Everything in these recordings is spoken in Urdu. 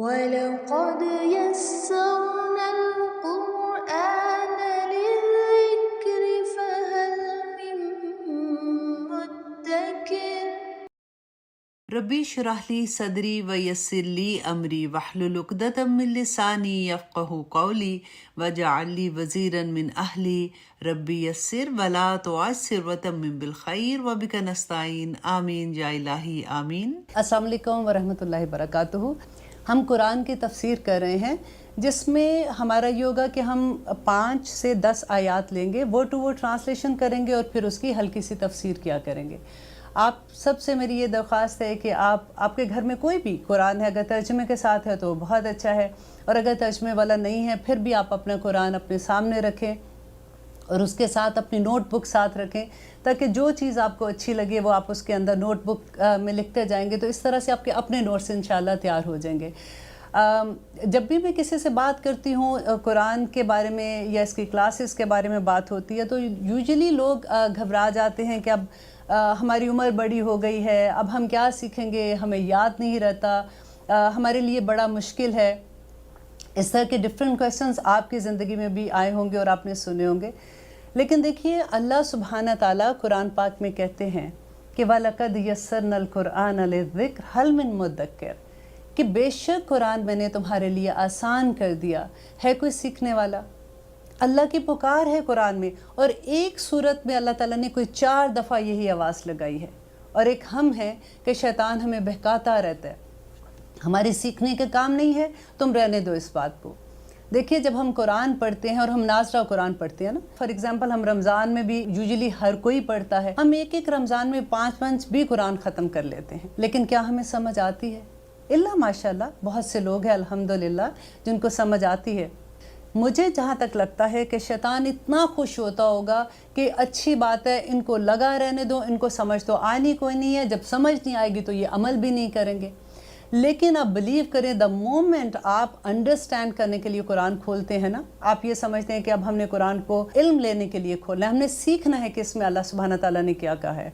وَلَقَدْ يَسَّرْنَا الْقُرْآنَ لِلذِّكْرِ فَهَلْ مِن مُّدَّكِرٍ ربی اشرح لی صدری ویسر لی امری واحلل عقدۃ من لسانی یفقہوا قولی واجعل لی وزیرا من اہلی ربی یسر ولا تعسر وتمم بالخیر وبک نستعین آمین یا الہی آمین۔ السلام علیکم ورحمۃ اللہ وبرکاتہ۔ ہم قرآن کی تفسیر کر رہے ہیں جس میں ہمارا یہ ہوگا کہ ہم 5 سے 10 آیات لیں گے، ورڈ ٹو ورڈ ٹرانسلیشن کریں گے اور پھر اس کی ہلکی سی تفسیر کیا کریں گے۔ آپ سب سے میری یہ درخواست ہے کہ آپ کے گھر میں کوئی بھی قرآن ہے، اگر ترجمے کے ساتھ ہے تو بہت اچھا ہے، اور اگر ترجمے والا نہیں ہے پھر بھی آپ اپنا قرآن اپنے سامنے رکھیں اور اس کے ساتھ اپنی نوٹ بک ساتھ رکھیں، تاکہ جو چیز آپ کو اچھی لگے وہ آپ اس کے اندر نوٹ بک میں لکھتے جائیں گے، تو اس طرح سے آپ کے اپنے نوٹس انشاءاللہ تیار ہو جائیں گے۔ جب بھی میں کسی سے بات کرتی ہوں قرآن کے بارے میں یا اس کی کلاسز کے بارے میں بات ہوتی ہے، تو یوزلی لوگ گھبرا جاتے ہیں کہ اب ہماری عمر بڑی ہو گئی ہے، اب ہم کیا سیکھیں گے، ہمیں یاد نہیں رہتا، ہمارے لیے بڑا مشکل ہے۔ اس طرح کے ڈفرینٹ کویسچنز آپ کی زندگی میں بھی آئے ہوں گے اور آپ نے سنے ہوں گے، لیکن دیکھیے اللہ سبحانہ تعالیٰ قرآن پاک میں کہتے ہیں کہ وَلَقَدْ يَسَّرْنَا الْقُرْآنَ لِلذِّكْرِ هَلْ مِن مُّدَّكِرٍ، کہ بے شک قرآن میں نے تمہارے لیے آسان کر دیا، ہے کوئی سیکھنے والا؟ اللہ کی پکار ہے قرآن میں، اور ایک صورت میں اللہ تعالیٰ نے کوئی 4 دفعہ یہی آواز لگائی ہے، اور ایک ہم ہیں کہ شیطان ہمیں بہکاتا رہتا ہے، ہمارے سیکھنے کا کام نہیں ہے، تم رہنے دو اس بات کو۔ دیکھیے جب ہم قرآن پڑھتے ہیں اور ہم ناظرہ قرآن پڑھتے ہیں نا، فار ایگزامپل ہم رمضان میں بھی یوزلی ہر کوئی پڑھتا ہے، ہم ایک رمضان میں 5 بھی قرآن ختم کر لیتے ہیں، لیکن کیا ہمیں سمجھ آتی ہے؟ اللہ ماشاءاللہ بہت سے لوگ ہیں الحمدللہ جن کو سمجھ آتی ہے۔ مجھے جہاں تک لگتا ہے کہ شیطان اتنا خوش ہوتا ہوگا کہ اچھی بات ہے، ان کو لگا رہنے دو، ان کو سمجھ تو آنی کوئی نہیں ہے، جب سمجھ نہیں آئے گی تو یہ عمل بھی نہیں کریں گے۔ لیکن آپ بلیو کریں، دا مومنٹ آپ انڈرسٹینڈ کرنے کے لیے قرآن کھولتے ہیں نا، آپ یہ سمجھتے ہیں کہ اب ہم نے قرآن کو علم لینے کے لیے کھولنا ہے، ہم نے سیکھنا ہے کہ اس میں اللہ سبحانہ تعالیٰ نے کیا کہا ہے،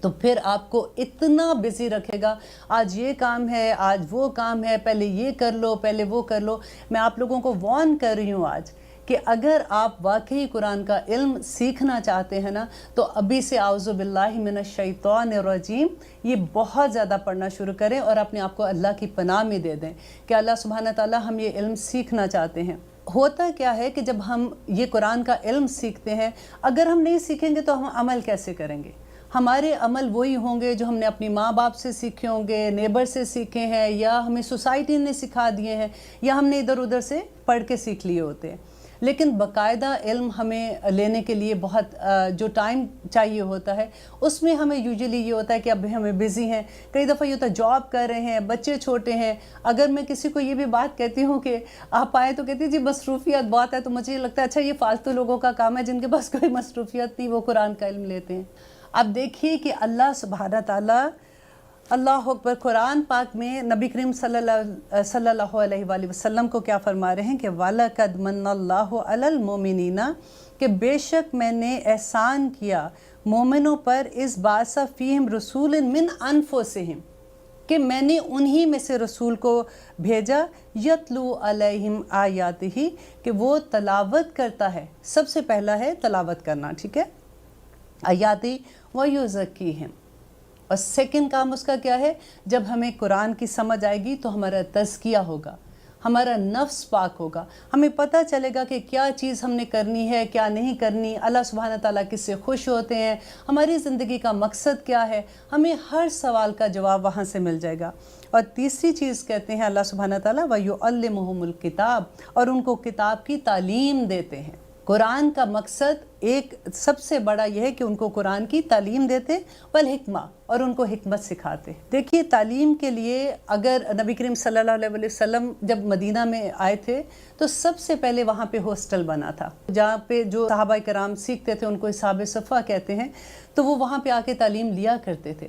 تو پھر آپ کو اتنا بزی رکھے گا، آج یہ کام ہے، آج وہ کام ہے، پہلے یہ کر لو، پہلے وہ کر لو۔ میں آپ لوگوں کو وارن کر رہی ہوں آج کہ اگر آپ واقعی قرآن کا علم سیکھنا چاہتے ہیں نا، تو ابھی سے اعوذ باللہ من الشیطان الرجیم یہ بہت زیادہ پڑھنا شروع کریں اور اپنے آپ کو اللہ کی پناہ میں دے دیں کہ اللہ سبحانہ تعالیٰ ہم یہ علم سیکھنا چاہتے ہیں۔ ہوتا کیا ہے کہ جب ہم یہ قرآن کا علم سیکھتے ہیں، اگر ہم نہیں سیکھیں گے تو ہم عمل کیسے کریں گے؟ ہمارے عمل وہی ہوں گے جو ہم نے اپنی ماں باپ سے سیکھے ہوں گے، نیبر سے سیکھے ہیں، یا ہمیں سوسائٹی نے سکھا دیے ہیں، یا ہم نے ادھر ادھر سے پڑھ کے سیکھ لیے ہوتے ہیں۔ لیکن باقاعدہ علم ہمیں لینے کے لیے بہت جو ٹائم چاہیے ہوتا ہے، اس میں ہمیں یوزلی یہ ہوتا ہے کہ اب ہمیں بزی ہیں، کئی دفعہ یہ ہوتا ہے جاب کر رہے ہیں، بچے چھوٹے ہیں۔ اگر میں کسی کو یہ بھی بات کہتی ہوں کہ آپ آئے تو کہتی جی مصروفیت بہت ہے، تو مجھے یہ لگتا ہے اچھا یہ فالتو لوگوں کا کام ہے جن کے پاس کوئی مصروفیت نہیں، وہ قرآن کا علم لیتے ہیں۔ اب دیکھیے کہ اللہ سبحانہ تعالیٰ اللہ اکبر قرآن پاک میں نبی کریم صلی اللہ علیہ وآلہ وسلم کو کیا فرما رہے ہیں کہ وَلَقَدْ مَنَّ اللَّهُ عَلَى الْمُؤْمِنِينَ، کہ بے شک میں نے احسان کیا مومنوں پر، اس بَعَثَ فِيهِمْ رَسُولًا مِّنْ أَنفُسِهِمْ، کہ میں نے انہی میں سے رسول کو بھیجا، یتلو علیہم آیاتہ، کہ وہ تلاوت کرتا ہے، سب سے پہلا ہے تلاوت کرنا، ٹھیک ہے، آیاتی وَيُزَكِّيهِمْ، اور سیکنڈ کام اس کا کیا ہے؟ جب ہمیں قرآن کی سمجھ آئے گی تو ہمارا تزکیہ ہوگا، ہمارا نفس پاک ہوگا، ہمیں پتہ چلے گا کہ کیا چیز ہم نے کرنی ہے، کیا نہیں کرنی، اللہ سبحانہ تعالیٰ کس سے خوش ہوتے ہیں، ہماری زندگی کا مقصد کیا ہے، ہمیں ہر سوال کا جواب وہاں سے مل جائے گا۔ اور تیسری چیز کہتے ہیں اللہ سبحانہ تعالیٰ وَيُعَلِّمُهُمُ الْكِتَابَ، اور ان کو کتاب کی تعلیم دیتے ہیں۔ قرآن کا مقصد ایک سب سے بڑا یہ ہے کہ ان کو قرآن کی تعلیم دیتے، والحکمہ، اور ان کو حکمت سکھاتے۔ دیکھیے تعلیم کے لیے اگر نبی کریم صلی اللہ علیہ وسلم جب مدینہ میں آئے تھے تو سب سے پہلے وہاں پہ ہاسٹل بنا تھا، جہاں پہ جو صحابہ کرام سیکھتے تھے ان کو اصحاب صفہ کہتے ہیں، تو وہ وہاں پہ آ کے تعلیم لیا کرتے تھے۔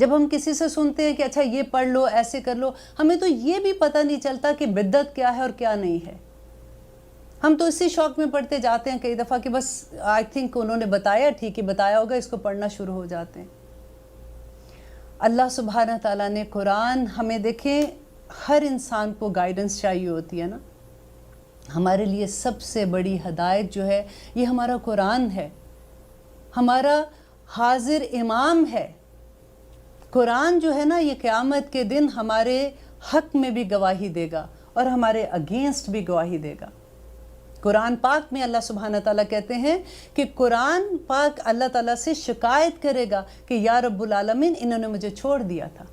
جب ہم کسی سے سنتے ہیں کہ اچھا یہ پڑھ لو، ایسے کر لو، ہمیں تو یہ بھی پتہ نہیں چلتا کہ بدعت کیا ہے اور کیا نہیں ہے. ہم تو اسی شوق میں پڑھتے جاتے ہیں کئی دفعہ کہ بس آئی تھنک انہوں نے بتایا، ٹھیک ہی بتایا ہوگا، اس کو پڑھنا شروع ہو جاتے ہیں. اللہ سبحانہ تعالیٰ نے قرآن ہمیں، دیکھیں ہر انسان کو گائیڈنس چاہیے ہوتی ہے نا. ہمارے لیے سب سے بڑی ہدایت جو ہے یہ ہمارا قرآن ہے، ہمارا حاضر امام ہے. قرآن جو ہے نا یہ قیامت کے دن ہمارے حق میں بھی گواہی دے گا اور ہمارے اگینسٹ بھی گواہی دے گا. قرآن پاک میں اللہ سبحانہ تعالیٰ کہتے ہیں کہ قرآن پاک اللہ تعالیٰ سے شکایت کرے گا کہ یا رب العالمین انہوں نے مجھے چھوڑ دیا تھا.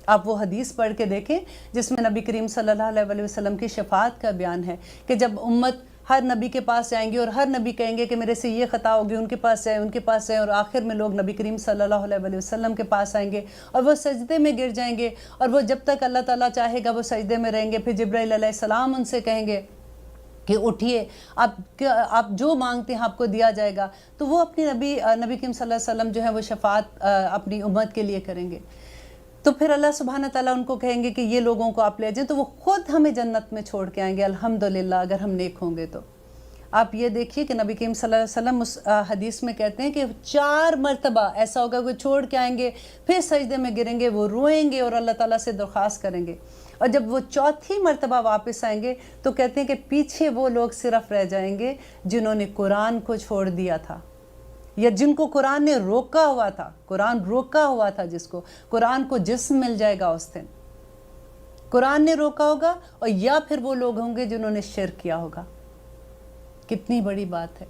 آپ وہ حدیث پڑھ کے دیکھیں جس میں نبی کریم صلی اللہ علیہ وسلم کی شفاعت کا بیان ہے کہ جب امت ہر نبی کے پاس جائیں گے اور ہر نبی کہیں گے کہ میرے سے یہ خطا ہوگی، ان کے پاس جائیں، ان کے پاس جائیں، اور آخر میں لوگ نبی کریم صلی اللہ علیہ وسلم کے پاس آئیں گے اور وہ سجدے میں گر جائیں گے، اور وہ جب تک اللہ تعالیٰ چاہے گا وہ سجدے میں رہیں گے. پھر جبرائیل علیہ السلام ان سے کہیں گے کہ اٹھیے، آپ جو مانگتے ہیں آپ کو دیا جائے گا. تو وہ اپنی نبی کریم صلی اللہ علیہ وسلم جو ہے وہ شفاعت اپنی امت کے لیے کریں گے. تو پھر اللہ سبحانہ تعالیٰ ان کو کہیں گے کہ یہ لوگوں کو آپ لے جائیں، تو وہ خود ہمیں جنت میں چھوڑ کے آئیں گے الحمدللہ اگر ہم نیک ہوں گے. تو آپ یہ دیکھیے کہ نبی کریم صلی اللہ علیہ وسلم اس حدیث میں کہتے ہیں کہ 4 مرتبہ ایسا ہوگا کہ چھوڑ کے آئیں گے، پھر سجدے میں گریں گے، وہ روئیں گے اور اللہ تعالیٰ سے درخواست کریں گے. اور جب وہ 4تھی مرتبہ واپس آئیں گے تو کہتے ہیں کہ پیچھے وہ لوگ صرف رہ جائیں گے جنہوں نے قرآن کو چھوڑ دیا تھا، یا جن کو قرآن نے روکا ہوا تھا. قرآن روکا ہوا تھا جس کو، قرآن کو جسم مل جائے گا اس دن. قرآن نے روکا ہوگا، اور یا پھر وہ لوگ ہوں گے جنہوں نے شرک کیا ہوگا. کتنی بڑی بات ہے.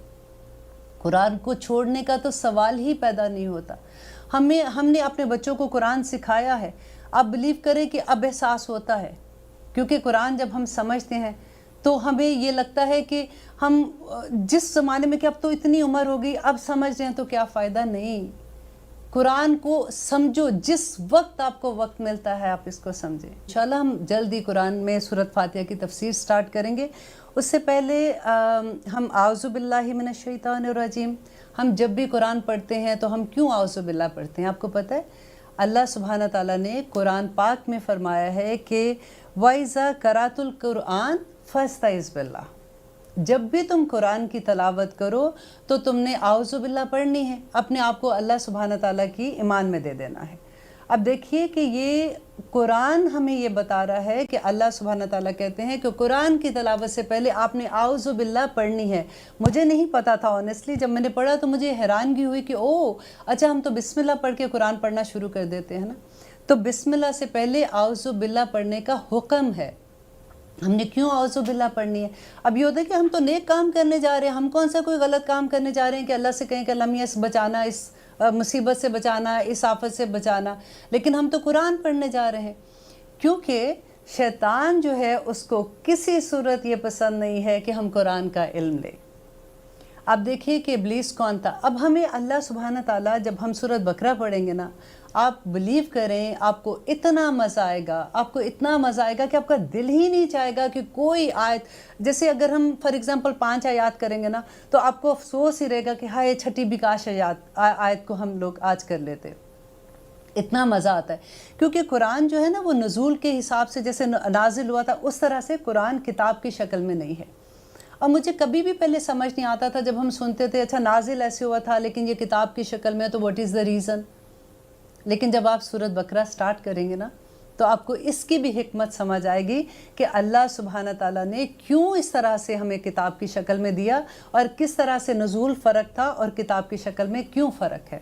قرآن کو چھوڑنے کا تو سوال ہی پیدا نہیں ہوتا. ہم نے اپنے بچوں کو قرآن سکھایا ہے. آپ بلیو کریں کہ اب احساس ہوتا ہے، کیونکہ قرآن جب ہم سمجھتے ہیں تو ہمیں یہ لگتا ہے کہ ہم جس زمانے میں کہ اب تو اتنی عمر ہو گئی، اب سمجھ رہے ہیں تو کیا فائدہ. نہیں، قرآن کو سمجھو، جس وقت آپ کو وقت ملتا ہے آپ اس کو سمجھیں. انشاءاللہ ہم جلدی قرآن میں سورۃ فاتحہ کی تفسیر سٹارٹ کریں گے. اس سے پہلے ہم اعوذ باللہ من الشیطان الرجیم، ہم جب بھی قرآن پڑھتے ہیں تو ہم کیوں اعوذ باللہ پڑھتے ہیں؟ آپ کو پتہ ہے اللہ سبحانہ تعالیٰ نے قرآن پاک میں فرمایا ہے کہ وَإِذَا قَرَأْتُ الْقُرْآنَ فَاسْتَعِذْ بِاللَّهِ، جب بھی تم قرآن کی تلاوت کرو تو تم نے اعوذ باللہ پڑھنی ہے، اپنے آپ کو اللہ سبحانہ تعالیٰ کی ایمان میں دے دینا ہے. اب دیکھیے کہ یہ قرآن ہمیں یہ بتا رہا ہے کہ اللہ سبحانہ تعالیٰ کہتے ہیں کہ قرآن کی تلاوت سے پہلے آپ نے اعوذ باللہ پڑھنی ہے. مجھے نہیں پتا تھا آنیسٹلی، جب میں نے پڑھا تو مجھے حیرانگی ہوئی کہ اچھا ہم تو بسم اللہ پڑھ کے قرآن پڑھنا شروع کر دیتے ہیں نا. تو بسم اللہ سے پہلے اعوذ باللہ پڑھنے کا حکم ہے. ہم نے کیوں اعوذ باللہ پڑھنی ہے؟ اب یہ ہوتا ہے کہ ہم تو نیک کام کرنے جا رہے ہیں، ہم کون سا کوئی غلط کام کرنے جا رہے ہیں کہ اللہ سے کہیں کہ اللہ میاں بچانا، اس مصیبت سے بچانا، اس آفت سے بچانا. لیکن ہم تو قرآن پڑھنے جا رہے ہیں، کیونکہ شیطان جو ہے اس کو کسی صورت یہ پسند نہیں ہے کہ ہم قرآن کا علم لیں. آپ دیکھیے کہ ابلیس کون تھا. اب ہمیں اللہ سبحانہ تعالیٰ جب ہم سورۃ بقرہ پڑھیں گے نا، آپ بلیو کریں آپ کو اتنا مزہ آئے گا، آپ کو اتنا مزہ آئے گا کہ آپ کا دل ہی نہیں چاہے گا کہ کوئی آیت، جیسے اگر ہم فار ایگزامپل 5 آیات کریں گے نا تو آپ کو افسوس ہی رہے گا کہ ہائے 6ٹھی بھی کاش آیت کو ہم لوگ آج کر لیتے. اتنا مزہ آتا ہے کیونکہ قرآن جو ہے نا وہ نزول کے حساب سے جیسے نازل ہوا تھا اس طرح سے قرآن کتاب کی شکل میں نہیں ہے. اور مجھے کبھی بھی پہلے سمجھ نہیں آتا تھا جب ہم سنتے تھے اچھا نازل ایسے ہوا تھا لیکن یہ کتاب کی شکل میں، تو واٹ از دا ریزن. لیکن جب آپ سورۃ بقرہ سٹارٹ کریں گے نا تو آپ کو اس کی بھی حکمت سمجھ آئے گی کہ اللہ سبحانہ تعالیٰ نے کیوں اس طرح سے ہمیں کتاب کی شکل میں دیا، اور کس طرح سے نزول فرق تھا اور کتاب کی شکل میں کیوں فرق ہے.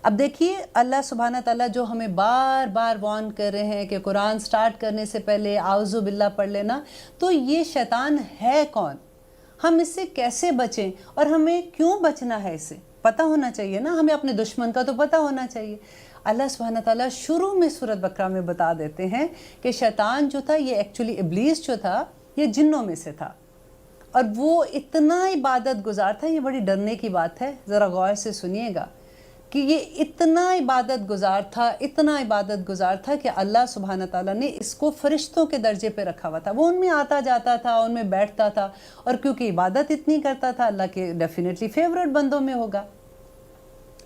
اب دیکھیے اللہ سبحانہ تعالیٰ جو ہمیں بار بار وارن کر رہے ہیں کہ قرآن سٹارٹ کرنے سے پہلے اعوذ باللہ پڑھ لینا، تو یہ شیطان ہے کون، ہم اس سے کیسے بچیں، اور ہمیں کیوں بچنا ہے، اس سے پتہ ہونا چاہیے نا. ہمیں اپنے دشمن کا تو پتہ ہونا چاہیے. اللہ سبحانہ تعالیٰ شروع میں سورۃ بقرہ میں بتا دیتے ہیں کہ شیطان جو تھا یہ ایکچولی ابلیس جو تھا یہ جنوں میں سے تھا، اور وہ اتنا عبادت گزار تھا. یہ بڑی ڈرنے کی بات ہے، ذرا غور سے سنیے گا کہ یہ اتنا عبادت گزار تھا کہ اللہ سبحانہ تعالیٰ نے اس کو فرشتوں کے درجے پہ رکھا ہوا تھا. وہ ان میں آتا جاتا تھا، ان میں بیٹھتا تھا، اور کیونکہ عبادت اتنی کرتا تھا اللہ کے ڈیفینیٹلی فیورٹ بندوں میں ہوگا.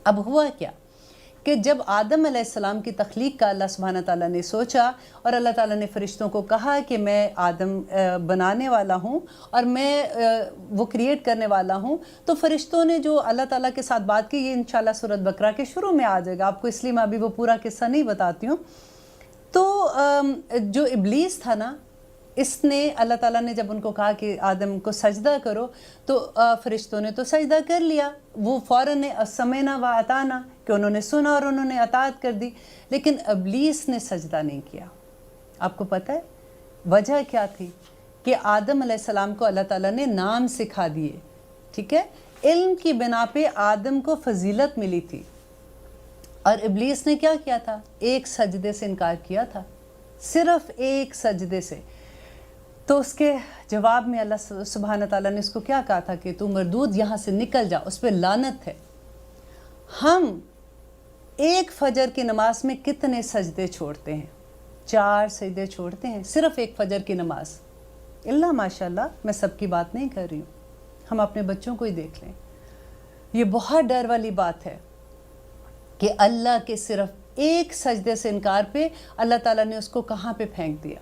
اب ہوا کیا کہ جب آدم علیہ السلام کی تخلیق کا اللہ سبحانہ تعالیٰ نے سوچا اور اللہ تعالیٰ نے فرشتوں کو کہا کہ میں آدم بنانے والا ہوں اور میں وہ کریٹ کرنے والا ہوں، تو فرشتوں نے جو اللہ تعالیٰ کے ساتھ بات کی، یہ انشاءاللہ سورۃ بقرہ کے شروع میں آ جائے گا آپ کو، اس لیے میں ابھی وہ پورا قصہ نہیں بتاتی ہوں۔ تو جو ابلیس تھا نا، اس نے اللہ تعالیٰ نے جب ان کو کہا کہ آدم کو سجدہ کرو، تو فرشتوں نے تو سجدہ کر لیا، وہ فوراً سمعنا و اطعنا کہ انہوں نے سنا اور انہوں نے اطاعت کر دی، لیکن ابلیس نے سجدہ نہیں کیا۔ آپ کو پتہ ہے وجہ کیا تھی؟ کہ آدم علیہ السلام کو اللہ تعالیٰ نے نام سکھا دیے، ٹھیک ہے، علم کی بنا پہ آدم کو فضیلت ملی تھی، اور ابلیس نے کیا کیا تھا؟ ایک سجدے سے انکار کیا تھا، صرف ایک سجدے سے۔ تو اس کے جواب میں اللہ سبحانہ تعالیٰ نے اس کو کیا کہا تھا کہ تو مردود یہاں سے نکل جا، اس پہ لعنت ہے۔ ہم ایک فجر کی نماز میں کتنے سجدے چھوڑتے ہیں؟ 4 سجدے چھوڑتے ہیں، صرف ایک فجر کی نماز۔ اللہ ماشاءاللہ، میں سب کی بات نہیں کر رہی ہوں، ہم اپنے بچوں کو ہی دیکھ لیں۔ یہ بہت ڈر والی بات ہے کہ اللہ کے صرف ایک سجدے سے انکار پہ اللہ تعالیٰ نے اس کو کہاں پہ پھینک دیا،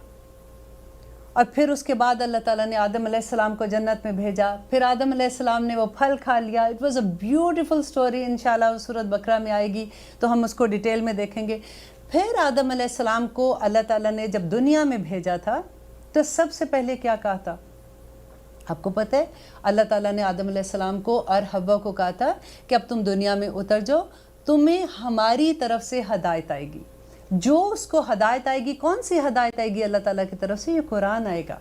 اور پھر اس کے بعد اللہ تعالیٰ نے آدم علیہ السلام کو جنت میں بھیجا، پھر آدم علیہ السلام نے وہ پھل کھا لیا۔ It was a beautiful story, انشاءاللہ سورۃ بقرہ میں آئے گی تو ہم اس کو ڈیٹیل میں دیکھیں گے۔ پھر آدم علیہ السلام کو اللہ تعالیٰ نے جب دنیا میں بھیجا تھا تو سب سے پہلے کیا کہا تھا؟ آپ کو پتہ ہے اللہ تعالیٰ نے آدم علیہ السلام کو اور حوا کو کہا تھا کہ اب تم دنیا میں اتر جاؤ، تمہیں ہماری طرف سے ہدایت آئے گی۔ جو اس کو ہدایت آئے گی، کون سی ہدایت آئے گی اللہ تعالیٰ کی طرف سے؟ یہ قرآن آئے گا۔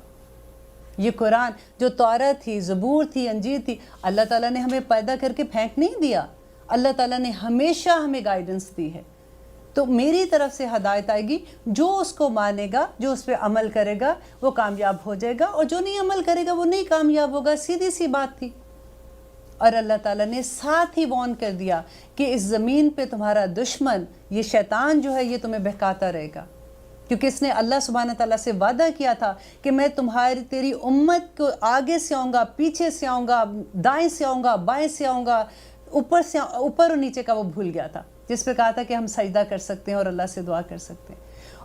یہ قرآن جو تورات تھی، زبور تھی، انجیل تھی، اللہ تعالیٰ نے ہمیں پیدا کر کے پھینک نہیں دیا، اللہ تعالیٰ نے ہمیشہ ہمیں گائیڈنس دی ہے۔ تو میری طرف سے ہدایت آئے گی، جو اس کو مانے گا، جو اس پہ عمل کرے گا وہ کامیاب ہو جائے گا، اور جو نہیں عمل کرے گا وہ نہیں کامیاب ہوگا، سیدھی سی بات تھی۔ اور اللہ تعالیٰ نے ساتھ ہی وارن کر دیا کہ اس زمین پہ تمہارا دشمن یہ شیطان جو ہے یہ تمہیں بہکاتا رہے گا، کیونکہ اس نے اللہ سبحانہ تعالیٰ سے وعدہ کیا تھا کہ میں تیری امت کو آگے سے آؤں گا، پیچھے سے آؤں گا، دائیں سے آؤں گا، بائیں سے آؤں گا، اوپر اور نیچے کا وہ بھول گیا تھا، جس پہ کہا تھا کہ ہم سجدہ کر سکتے ہیں اور اللہ سے دعا کر سکتے ہیں۔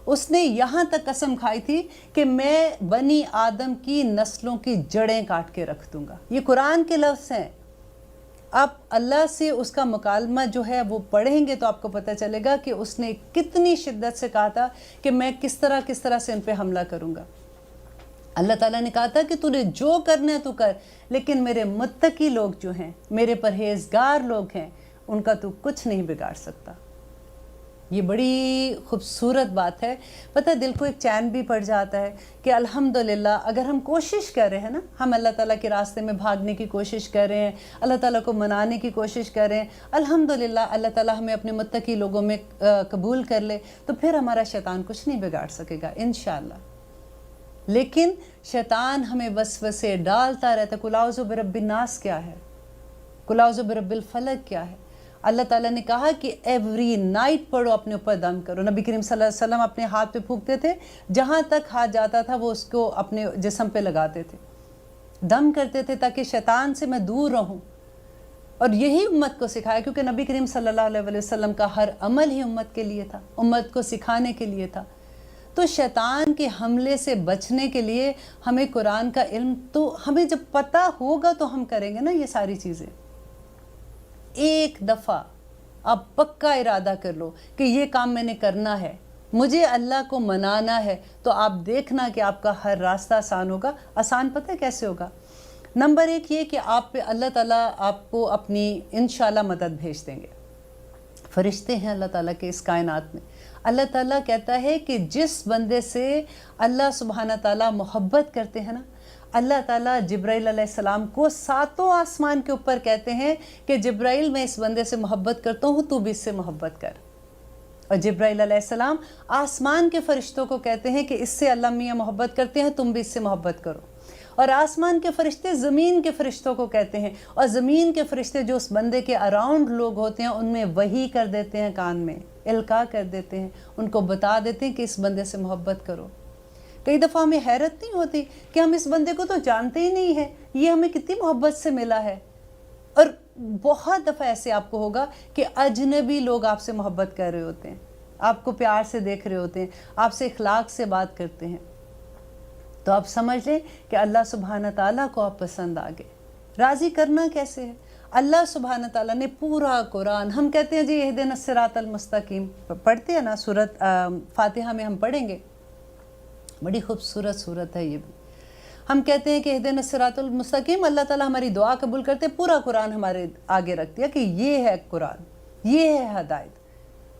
اس نے یہاں تک قسم کھائی تھی کہ میں بنی آدم کی نسلوں کی جڑیں کاٹ کے رکھ دوں گا۔ یہ قرآن کے لفظ ہیں۔ آپ اللہ سے اس کا مکالمہ جو ہے وہ پڑھیں گے تو آپ کو پتہ چلے گا کہ اس نے کتنی شدت سے کہا تھا کہ میں کس طرح سے ان پہ حملہ کروں گا۔ اللہ تعالیٰ نے کہا تھا کہ تو نے جو کرنا ہے تو کر، لیکن میرے متقی لوگ جو ہیں، میرے پرہیزگار لوگ ہیں، ان کا تو کچھ نہیں بگاڑ سکتا۔ یہ بڑی خوبصورت بات ہے، پتہ دل کو ایک چین بھی پڑ جاتا ہے کہ الحمدللہ اگر ہم کوشش کر رہے ہیں نا، ہم اللہ تعالیٰ کے راستے میں بھاگنے کی کوشش کر رہے ہیں، اللہ تعالیٰ کو منانے کی کوشش کر رہے ہیں، الحمدللہ اللہ تعالیٰ ہمیں اپنے متقی لوگوں میں قبول کر لے تو پھر ہمارا شیطان کچھ نہیں بگاڑ سکے گا انشاءاللہ۔ لیکن شیطان ہمیں وسوسے ڈالتا رہتا ہے۔ قل اعوذ برب الناس کیا ہے؟ قل اعوذ برب الفلق کیا ہے؟ اللہ تعالیٰ نے کہا کہ ایوری نائٹ پڑھو، اپنے اوپر دم کرو۔ نبی کریم صلی اللہ علیہ وسلم اپنے ہاتھ پہ پھونکتے تھے، جہاں تک ہاتھ جاتا تھا وہ اس کو اپنے جسم پہ لگاتے تھے، دم کرتے تھے تاکہ شیطان سے میں دور رہوں۔ اور یہی امت کو سکھایا، کیونکہ نبی کریم صلی اللہ علیہ وسلم کا ہر عمل ہی امت کے لیے تھا، امت کو سکھانے کے لیے تھا۔ تو شیطان کے حملے سے بچنے کے لیے ہمیں قرآن کا علم، تو ہمیں جب پتہ ہوگا تو ہم کریں گے نا یہ ساری چیزیں۔ ایک دفعہ آپ پکا ارادہ کر لو کہ یہ کام میں نے کرنا ہے، مجھے اللہ کو منانا ہے، تو آپ دیکھنا کہ آپ کا ہر راستہ آسان ہوگا۔ آسان پتہ کیسے ہوگا؟ نمبر 1 یہ کہ آپ پہ اللہ تعالیٰ آپ کو اپنی انشاءاللہ مدد بھیج دیں گے۔ فرشتے ہیں اللہ تعالیٰ کے اس کائنات میں۔ اللہ تعالیٰ کہتا ہے کہ جس بندے سے اللہ سبحانہ تعالیٰ محبت کرتے ہیں نا، اللہ تعالیٰ جبرائیل علیہ السلام کو 7 آسمان کے اوپر کہتے ہیں کہ جبرائیل میں اس بندے سے محبت کرتا ہوں، تو بھی اس سے محبت کر۔ اور جبرائیل علیہ السلام آسمان کے فرشتوں کو کہتے ہیں کہ اس سے اللہ میاں محبت کرتے ہیں، تم بھی اس سے محبت کرو۔ اور آسمان کے فرشتے زمین کے فرشتوں کو کہتے ہیں، اور زمین کے فرشتے جو اس بندے کے اراؤنڈ لوگ ہوتے ہیں ان میں وحی کر دیتے ہیں، کان میں القاء کر دیتے ہیں، ان کو بتا دیتے ہیں کہ اس بندے سے محبت کرو۔ کئی دفعہ ہمیں حیرت نہیں ہوتی کہ ہم اس بندے کو تو جانتے ہی نہیں ہیں، یہ ہمیں کتنی محبت سے ملا ہے، اور بہت دفعہ ایسے آپ کو ہوگا کہ اجنبی لوگ آپ سے محبت کر رہے ہوتے ہیں، آپ کو پیار سے دیکھ رہے ہوتے ہیں، آپ سے اخلاق سے بات کرتے ہیں، تو آپ سمجھ لیں کہ اللہ سبحانہ تعالیٰ کو آپ پسند آ گئے۔ راضی کرنا کیسے ہے؟ اللہ سبحانہ تعالیٰ نے پورا قرآن، ہم کہتے ہیں جی اہدنا الصراط المستقیم، پڑھتے ہیں نا سورت فاتحہ میں ہم پڑھیں گے، بڑی خوبصورت صورت ہے یہ بھی۔ ہم کہتے ہیں کہ اہدنا الصراط المستقیم، اللہ تعالیٰ ہماری دعا قبول کرتے، پورا قرآن ہمارے آگے رکھ دیا کہ یہ ہے قرآن، یہ ہے ہدایت،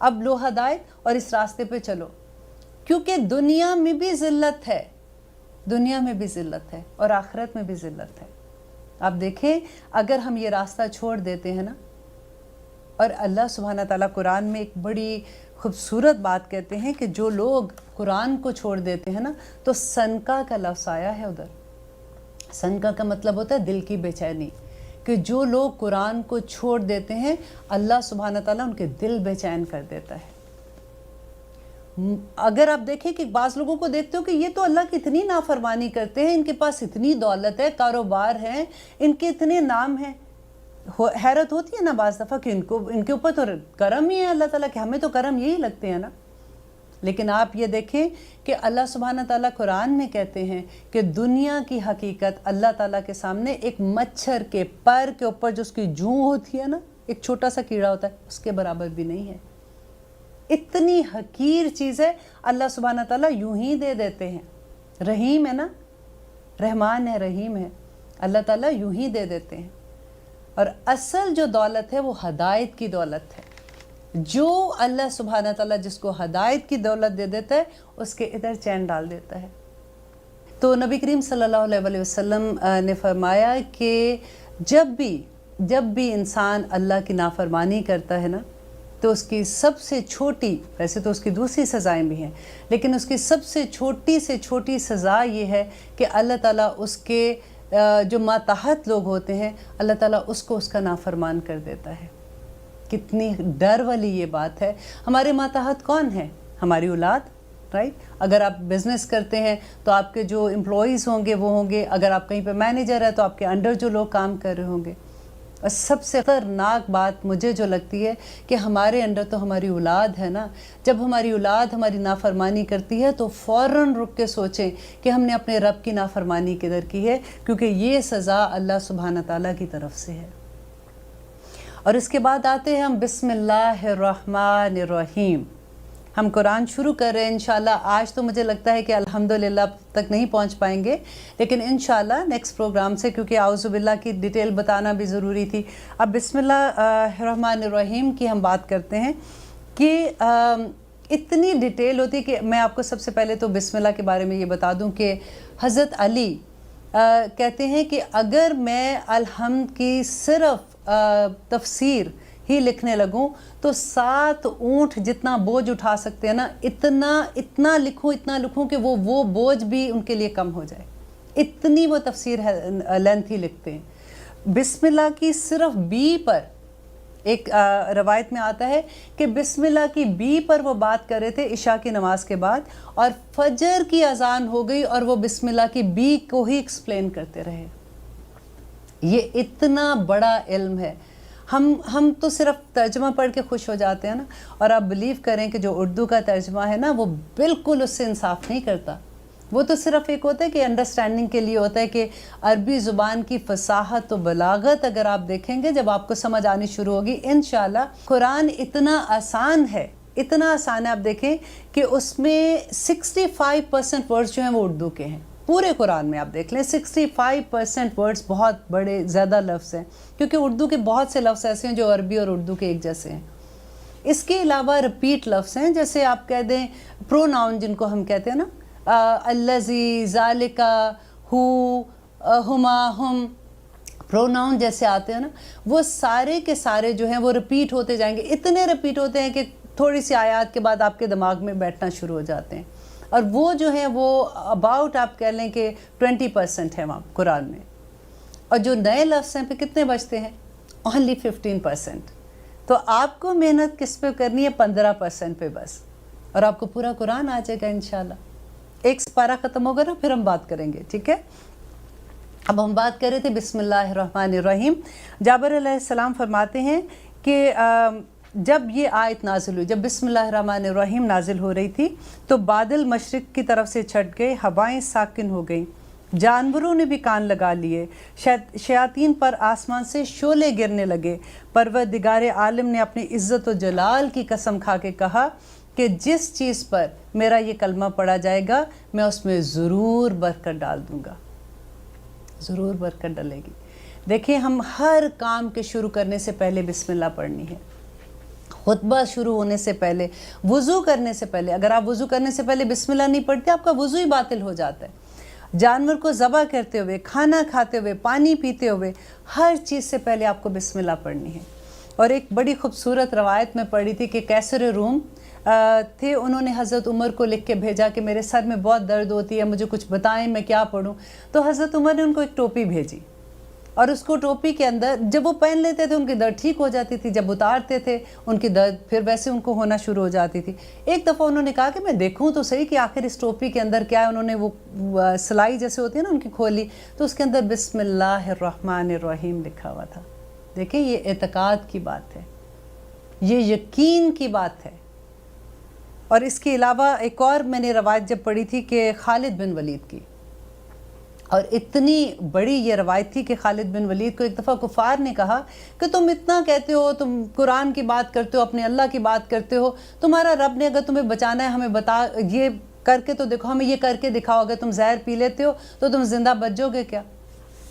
اب لو ہدایت اور اس راستے پہ چلو، کیونکہ دنیا میں بھی ذلت ہے، دنیا میں بھی ذلت ہے اور آخرت میں بھی ذلت ہے۔ آپ دیکھیں اگر ہم یہ راستہ چھوڑ دیتے ہیں نا، اور اللہ سبحانہ تعالیٰ قرآن میں ایک بڑی خوبصورت بات کہتے ہیں کہ جو لوگ قرآن کو چھوڑ دیتے ہیں نا تو سنکا کا لفظ آیا ہے ادھر۔ سنکا کا مطلب ہوتا ہے دل کی بے چینی، کہ جو لوگ قرآن کو چھوڑ دیتے ہیں اللہ سبحانہ تعالیٰ ان کے دل بے چین کر دیتا ہے۔ اگر آپ دیکھیں کہ بعض لوگوں کو دیکھتے ہو کہ یہ تو اللہ کی اتنی نافرمانی کرتے ہیں، ان کے پاس اتنی دولت ہے، کاروبار ہے، ان کے اتنے نام ہیں، حیرت ہوتی ہے نا بعض دفعہ کہ ان کے اوپر تو کرم ہی ہے اللہ تعالیٰ کہ ہمیں تو کرم یہی لگتے ہیں نا۔ لیکن آپ یہ دیکھیں کہ اللہ سبحانہ تعالیٰ قرآن میں کہتے ہیں کہ دنیا کی حقیقت اللہ تعالیٰ کے سامنے ایک مچھر کے پر کے اوپر جو اس کی جوں ہوتی ہے نا، ایک چھوٹا سا کیڑا ہوتا ہے، اس کے برابر بھی نہیں ہے۔ اتنی حقیر چیز ہے، اللہ سبحانہ تعالیٰ یوں ہی دے دیتے ہیں۔ رحیم ہے نا، رحمان ہے، رحیم ہے، اللہ تعالیٰ یوں ہی دے دیتے ہیں۔ اور اصل جو دولت ہے وہ ہدایت کی دولت ہے۔ جو اللہ سبحانہ تعالیٰ جس کو ہدایت کی دولت دے دیتا ہے اس کے ادھر چین ڈال دیتا ہے۔ تو نبی کریم صلی اللہ علیہ وسلم نے فرمایا کہ جب بھی انسان اللہ کی نافرمانی کرتا ہے نا تو اس کی سب سے چھوٹی، ویسے تو اس کی دوسری سزائیں بھی ہیں، لیکن اس کی سب سے چھوٹی سزا یہ ہے کہ اللہ تعالیٰ اس کے جو ماتحت لوگ ہوتے ہیں اللہ تعالیٰ اس کو اس کا نافرمان کر دیتا ہے۔ کتنی ڈر والی یہ بات ہے۔ ہمارے ماتحت کون ہیں؟ ہماری اولاد، رائٹ؟ اگر آپ بزنس کرتے ہیں تو آپ کے جو امپلائیز ہوں گے وہ ہوں گے، اگر آپ کہیں پہ مینیجر ہے تو آپ کے انڈر جو لوگ کام کر رہے ہوں گے۔ اور سب سے خطرناک بات مجھے جو لگتی ہے کہ ہمارے انڈر تو ہماری اولاد ہے نا، جب ہماری اولاد ہماری نافرمانی کرتی ہے تو فوراً رک کے سوچیں کہ ہم نے اپنے رب کی نافرمانی کدھر کی ہے، کیونکہ یہ سزا اللہ سبحانہ تعالیٰ کی طرف سے ہے۔ اور اس کے بعد آتے ہیں ہم بسم اللہ الرحمن الرحیم۔ ہم قرآن شروع کر رہے ہیں انشاءاللہ۔ آج تو مجھے لگتا ہے کہ الحمدللہ تک نہیں پہنچ پائیں گے، لیکن انشاءاللہ نیکسٹ پروگرام سے، کیونکہ اعوذ باللہ کی ڈیٹیل بتانا بھی ضروری تھی۔ اب بسم اللہ الرحمن الرحیم کی ہم بات کرتے ہیں کہ اتنی ڈیٹیل ہوتی کہ میں آپ کو سب سے پہلے تو بسم اللہ کے بارے میں یہ بتا دوں کہ حضرت علی کہتے ہیں کہ اگر میں الحمد کی صرف تفسیر ہی لکھنے لگوں تو 7 اونٹ جتنا بوجھ اٹھا سکتے ہیں نا، اتنا لکھوں کہ وہ بوجھ بھی ان کے لیے کم ہو جائے، اتنی وہ تفسیر ہے، لینتھی لکھتے ہیں۔ بسم اللہ کی صرف بی پر ایک روایت میں آتا ہے کہ بسم اللہ کی بی پر وہ بات کر رہے تھے عشاء کی نماز کے بعد، اور فجر کی اذان ہو گئی اور وہ بسم اللہ کی بی کو ہی ایکسپلین کرتے رہے۔ یہ اتنا بڑا علم ہے۔ ہم تو صرف ترجمہ پڑھ کے خوش ہو جاتے ہیں نا، اور آپ بلیو کریں کہ جو اردو کا ترجمہ ہے نا وہ بالکل اس سے انصاف نہیں کرتا۔ وہ تو صرف ایک ہوتا ہے کہ انڈرسٹینڈنگ کے لیے ہوتا ہے کہ عربی زبان کی فصاحت و بلاغت اگر آپ دیکھیں گے جب آپ کو سمجھ آنی شروع ہوگی انشاءاللہ۔ قرآن اتنا آسان ہے، آپ دیکھیں کہ اس میں 65% ورڈز جو ہیں وہ اردو کے ہیں۔ پورے قرآن میں آپ دیکھ لیں 65% ورڈز بہت بڑے زیادہ لفظ ہیں، کیونکہ اردو کے بہت سے لفظ ایسے ہیں جو عربی اور اردو کے ایک جیسے ہیں۔ اس کے علاوہ رپیٹ لفظ ہیں، جیسے آپ کہہ دیں پروناؤن جن کو ہم کہتے ہیں نا، الذی، ذالکا، ہو، ہما، ہم، پروناؤن جیسے آتے ہیں نا، وہ سارے کے سارے جو ہیں وہ رپیٹ ہوتے جائیں گے۔ اتنے رپیٹ ہوتے ہیں کہ تھوڑی سی آیات کے بعد آپ کے دماغ میں بیٹھنا شروع ہو جاتے ہیں، اور وہ جو ہیں وہ اباؤٹ آپ کہہ لیں کہ 20% ہے وہاں قرآن میں، اور جو نئے لفظ ہیں پہ کتنے بچتے ہیں؟ اونلی 15%۔ تو آپ کو محنت کس پہ کرنی ہے؟ 15% پہ بس، اور آپ کو پورا قرآن آ جائے گا انشاءاللہ۔ ایک سپارہ ختم ہوگا نا پھر ہم بات کریں گے، ٹھیک ہے؟ اب ہم بات کر رہے تھے بسم اللہ الرحمن الرحیم. جابر علیہ السلام فرماتے ہیں کہ جب یہ آیت نازل ہوئی، جب بسم اللہ الرحمن الرحیم نازل ہو رہی تھی تو بادل مشرق کی طرف سے چھٹ گئے، ہوائیں ساکن ہو گئیں، جانوروں نے بھی کان لگا لیے، شیاطین پر آسمان سے شعلے گرنے لگے. پروردگار عالم نے اپنی عزت و جلال کی قسم کھا کے کہا کہ جس چیز پر میرا یہ کلمہ پڑھا جائے گا میں اس میں ضرور برکت ڈال دوں گا، ضرور برکت ڈلے گی. دیکھیں، ہم ہر کام کے شروع کرنے سے پہلے بسم اللہ پڑھنی ہے. خطبہ شروع ہونے سے پہلے، وضو کرنے سے پہلے، اگر آپ وضو کرنے سے پہلے بسم اللہ نہیں پڑھتے آپ کا وضو ہی باطل ہو جاتا ہے. جانور کو ذبح کرتے ہوئے، کھانا کھاتے ہوئے، پانی پیتے ہوئے، ہر چیز سے پہلے آپ کو بسم اللہ پڑھنی ہے. اور ایک بڑی خوبصورت روایت میں پڑھی تھی کہ کیسر روم تھے، انہوں نے حضرت عمر کو لکھ کے بھیجا کہ میرے سر میں بہت درد ہوتی ہے، مجھے کچھ بتائیں میں کیا پڑھوں. تو حضرت عمر نے ان کو ایک ٹوپی بھیجی، اور اس کو ٹوپی کے اندر جب وہ پہن لیتے تھے ان کی درد ٹھیک ہو جاتی تھی، جب اتارتے تھے ان کی درد پھر ویسے ان کو ہونا شروع ہو جاتی تھی. ایک دفعہ انہوں نے کہا کہ میں دیکھوں تو صحیح کہ آخر اس ٹوپی کے اندر کیا ہے. انہوں نے وہ سلائی جیسے ہوتی ہے نا ان کی کھولی، تو اس کے اندر بسم اللہ الرحمن الرحیم لکھا ہوا تھا. دیکھیں، یہ اعتقاد کی بات ہے، یہ یقین کی بات ہے. اور اس کے علاوہ ایک اور میں نے روایت جب پڑھی تھی کہ خالد بن ولید کی، اور اتنی بڑی یہ روایت تھی کہ خالد بن ولید کو ایک دفعہ کفار نے کہا کہ تم اتنا کہتے ہو، تم قرآن کی بات کرتے ہو، اپنے اللہ کی بات کرتے ہو، تمہارا رب نے اگر تمہیں بچانا ہے ہمیں بتا، یہ کر کے تو دکھاؤ، ہمیں یہ کر کے دکھاؤ، اگر تم زہر پی لیتے ہو تو تم زندہ بچ جاؤ گے کیا؟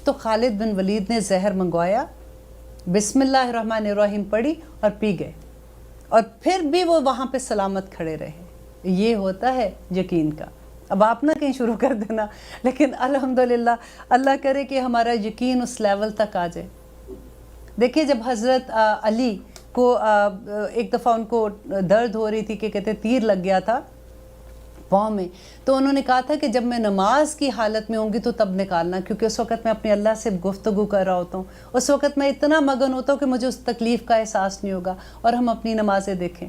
تو خالد بن ولید نے زہر منگوایا، بسم اللہ الرحمن الرحیم پڑھی اور پی گئے، اور پھر بھی وہ وہاں پہ سلامت کھڑے رہے. یہ ہوتا ہے یقین کا. اب آپ نہ کہیں شروع کر دینا، لیکن الحمدللہ اللہ کرے کہ ہمارا یقین اس لیول تک آ جائے. دیکھیے، جب حضرت علی کو ایک دفعہ ان کو درد ہو رہی تھی کہ کہتے تیر لگ گیا تھا پاؤں میں، تو انہوں نے کہا تھا کہ جب میں نماز کی حالت میں ہوں گی تو تب نکالنا، کیونکہ اس وقت میں اپنے اللہ سے گفتگو کر رہا ہوتا ہوں، اس وقت میں اتنا مگن ہوتا ہوں کہ مجھے اس تکلیف کا احساس نہیں ہوگا. اور ہم اپنی نمازیں دیکھیں،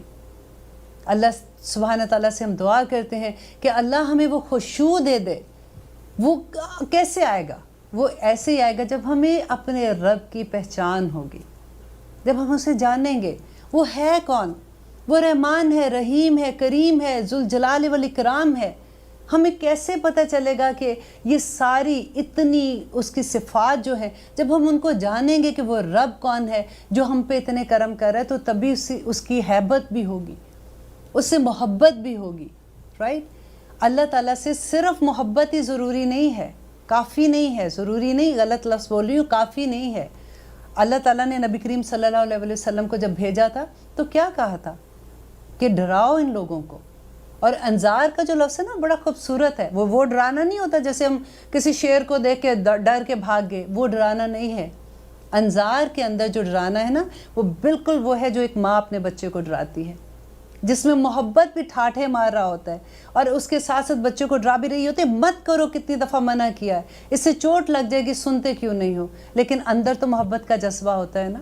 اللہ سبحانہ تعالیٰ سے ہم دعا کرتے ہیں کہ اللہ ہمیں وہ خشوع دے دے. وہ کیسے آئے گا؟ وہ ایسے ہی آئے گا جب ہمیں اپنے رب کی پہچان ہوگی، جب ہم اسے جانیں گے وہ ہے کون. وہ رحمان ہے، رحیم ہے، کریم ہے، ذوالجلال والاکرام ہے. ہمیں کیسے پتہ چلے گا کہ یہ ساری اتنی اس کی صفات جو ہیں، جب ہم ان کو جانیں گے کہ وہ رب کون ہے جو ہم پہ اتنے کرم کر رہا ہے، تو تبھی اس کی ہیبت بھی ہوگی، اس سے محبت بھی ہوگی. رائٹ؟ اللہ تعالیٰ سے صرف محبت ہی ضروری نہیں ہے، کافی نہیں ہے، ضروری نہیں، غلط لفظ بول رہی ہوں، کافی نہیں ہے. اللہ تعالیٰ نے نبی کریم صلی اللہ علیہ وسلم کو جب بھیجا تھا تو کیا کہا تھا کہ ڈراؤ ان لوگوں کو. اور انذار کا جو لفظ ہے نا بڑا خوبصورت ہے. وہ ڈرانا نہیں ہوتا جیسے ہم کسی شیر کو دیکھ کے ڈر کے بھاگ گئے، وہ ڈرانا نہیں ہے. انذار کے اندر جو ڈرانا ہے نا وہ بالکل وہ ہے جو ایک ماں اپنے بچے کو ڈراتی ہے، جس میں محبت بھی ٹھاٹھے مار رہا ہوتا ہے، اور اس کے ساتھ ساتھ بچے کو ڈرا بھی رہی ہوتی ہے. مت کرو، کتنی دفعہ منع کیا ہے، اس سے چوٹ لگ جائے گی، سنتے کیوں نہیں ہو؟ لیکن اندر تو محبت کا جذبہ ہوتا ہے نا.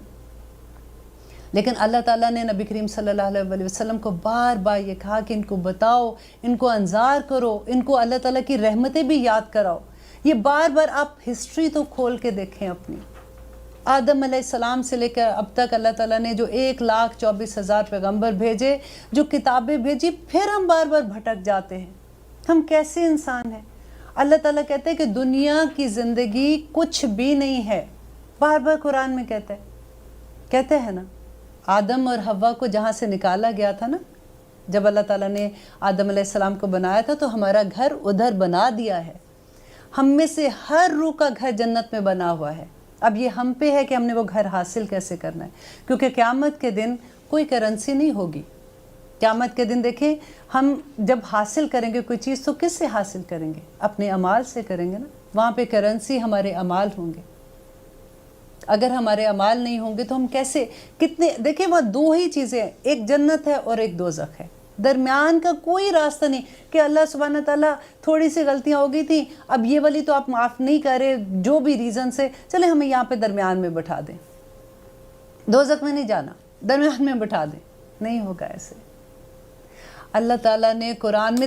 لیکن اللہ تعالیٰ نے نبی کریم صلی اللہ علیہ وسلم کو بار بار یہ کہا کہ ان کو بتاؤ، ان کو انذار کرو، ان کو اللہ تعالیٰ کی رحمتیں بھی یاد کراؤ. یہ بار بار آپ ہسٹری تو کھول کے دیکھیں اپنی. آدم علیہ السلام سے لے کر اب تک اللہ تعالیٰ نے جو 1,24,000 پیغمبر بھیجے، جو کتابیں بھیجی، پھر ہم بار بار بھٹک جاتے ہیں. ہم کیسے انسان ہیں؟ اللہ تعالیٰ کہتے ہیں کہ دنیا کی زندگی کچھ بھی نہیں ہے. بار بار قرآن میں کہتے ہیں نا. آدم اور حوا کو جہاں سے نکالا گیا تھا نا، جب اللہ تعالیٰ نے آدم علیہ السلام کو بنایا تھا تو ہمارا گھر ادھر بنا دیا ہے. ہم میں سے ہر روح کا گھر جنت میں بنا ہوا ہے. اب یہ ہم پہ ہے کہ ہم نے وہ گھر حاصل کیسے کرنا ہے، کیونکہ قیامت کے دن کوئی کرنسی نہیں ہوگی. قیامت کے دن دیکھیں، ہم جب حاصل کریں گے کوئی چیز تو کس سے حاصل کریں گے؟ اپنے اعمال سے کریں گے نا. وہاں پہ کرنسی ہمارے اعمال ہوں گے. اگر ہمارے اعمال نہیں ہوں گے تو ہم کیسے، کتنے، دیکھیں وہ دو ہی چیزیں ہیں، ایک جنت ہے اور ایک دوزخ ہے. درمیان کا کوئی راستہ نہیں کہ اللہ سبحانہ تعالیٰ تھوڑی سی غلطیاں ہو گئی تھیں، اب یہ والی تو آپ معاف نہیں کر رہے جو بھی ریزن سے، چلیں ہمیں یہاں پہ درمیان میں بٹھا دیں، دوزخ میں نہیں جانا، درمیان میں بٹھا دیں. نہیں ہوگا ایسے. اللہ تعالیٰ نے قرآن میں